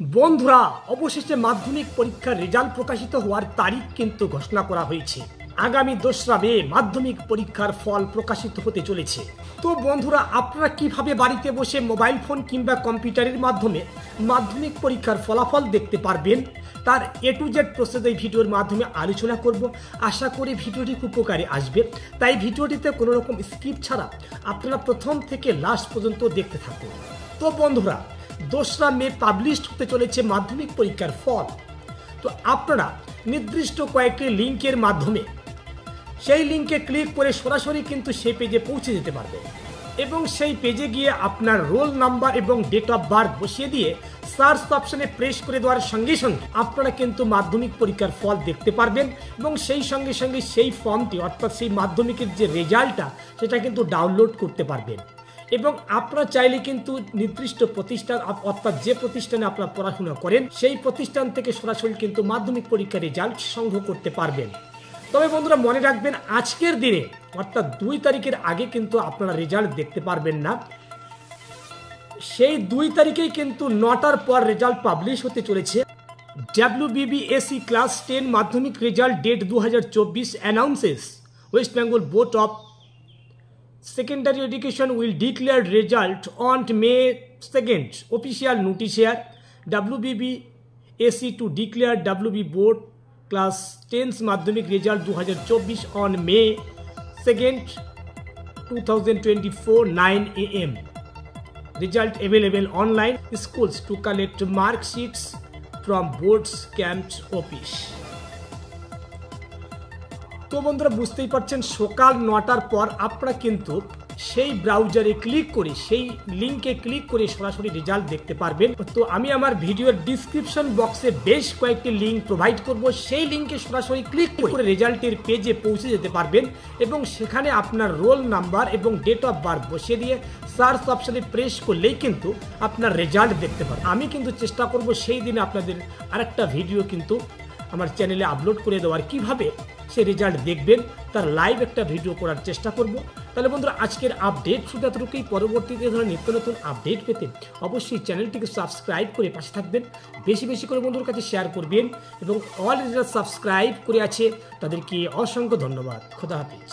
বন্ধুরা, অবশেষে মাধ্যমিক পরীক্ষার রেজাল্ট প্রকাশিত হওয়ার তারিখ কিন্তু ঘোষণা করা হয়েছে। আগামী 2রা মে মাধ্যমিক পরীক্ষার ফল প্রকাশিত হতে চলেছে। তো বন্ধুরা, আপনারা কিভাবে বাড়িতে বসে মোবাইল ফোন কিংবা কম্পিউটারের মাধ্যমে মাধ্যমিক পরীক্ষার ফলাফল দেখতে পারবেন, তার A to Z প্রসেস এই ভিডিওর মাধ্যমে আলোচনা করব। আশা করি ভিডিওটি খুব উপকারে আসবে, তাই ভিডিওটিতে কোনো রকম স্কিপ ছাড়া আপনারা প্রথম থেকে লাস্ট পর্যন্ত দেখতে থাকুন। তো বন্ধুরা, 2রা মে পাবলিশ হতে চলেছে মাধ্যমিক পরীক্ষার ফল। তো আপনারা নির্দিষ্ট কয়েকটি লিঙ্কের মাধ্যমে সেই লিঙ্কে ক্লিক করে সরাসরি কিন্তু সেই পেজে পৌঁছে যেতে পারবে এবং সেই পেজে গিয়ে আপনার রোল নাম্বার এবং ডেট অফ বার্থ বসিয়ে দিয়ে সার্চ অপশনে প্রেস করে দেওয়ার সঙ্গে সঙ্গে আপনারা কিন্তু মাধ্যমিক পরীক্ষার ফল দেখতে পারবেন এবং সেই সঙ্গে সঙ্গে সেই ফর্মটি অর্থাৎ সেই মাধ্যমিকের যে রেজাল্টটা সেটা কিন্তু ডাউনলোড করতে পারবেন এবং আপনারা চাইলে কিন্তু নির্দিষ্ট প্রতিষ্ঠান অর্থাৎ যে প্রতিষ্ঠানে আপনারা পড়াশোনা করেন সেই প্রতিষ্ঠান থেকে সরাসরি কিন্তু মাধ্যমিক পরীক্ষার রেজাল্ট সংগ্রহ করতে পারবেন। তবে বন্ধুরা, মনে রাখবেন আজকের দিনে অর্থাৎ 2 তারিখের আগে কিন্তু আপনারা রেজাল্ট দেখতে পারবেন না। সেই 2 তারিখেই কিন্তু 9টার পর রেজাল্ট পাবলিশ হতে চলেছে। WBBSE class 10 Madhyamik result date 2024 announces West Bengal board of Secondary Education will declare result on May 2nd. Official notice here. WBBSE to declare WB Board Class 10's Madhyamik Result 2024 on May 2nd, 2024, 9 AM. Result available online. Schools to collect mark sheets from board's campus office. তো বন্ধুরা, বুঝতেই পারছেন সকাল 9টার পর আপনারা কিন্তু সেই ব্রাউজারে ক্লিক করে সেই লিঙ্কে ক্লিক করে সরাসরি রেজাল্ট দেখতে পারবেন। তো আমি আমার ভিডিওর ডিসক্রিপশন বক্সে বেশ কয়েকটি লিঙ্ক প্রোভাইড করব, সেই লিঙ্কে সরাসরি ক্লিক করে রেজাল্টের পেজে পৌঁছে যেতে পারবেন এবং সেখানে আপনার রোল নাম্বার এবং ডেট অফ বার্থ বসিয়ে দিয়ে সার্চ অপশনে প্রেস করলেই কিন্তু আপনার রেজাল্ট দেখতে পারবেন। আমি কিন্তু চেষ্টা করব সেই দিনে আপনাদের আরেকটা ভিডিও কিন্তু আমার চ্যানেলে আপলোড করে দেওয়ার, কিভাবে সে রেজাল্ট দেখবেন তার লাইভ একটা ভিডিও করার চেষ্টা করব। তাহলে বন্ধুরা, আজকের আপডেট শুধু এতটুকুই। পরবর্তীতে ধরনের নিত্য নতুন আপডেট পেতে অবশ্যই চ্যানেলটিকে সাবস্ক্রাইব করে পাশে থাকবেন, বেশি বেশি করে বন্ধুর কাছে শেয়ার করবেন এবং অলরেডি যারা সাবস্ক্রাইব করে আছে তাদেরকে অসংখ্য ধন্যবাদ। খোদা হাফেজ।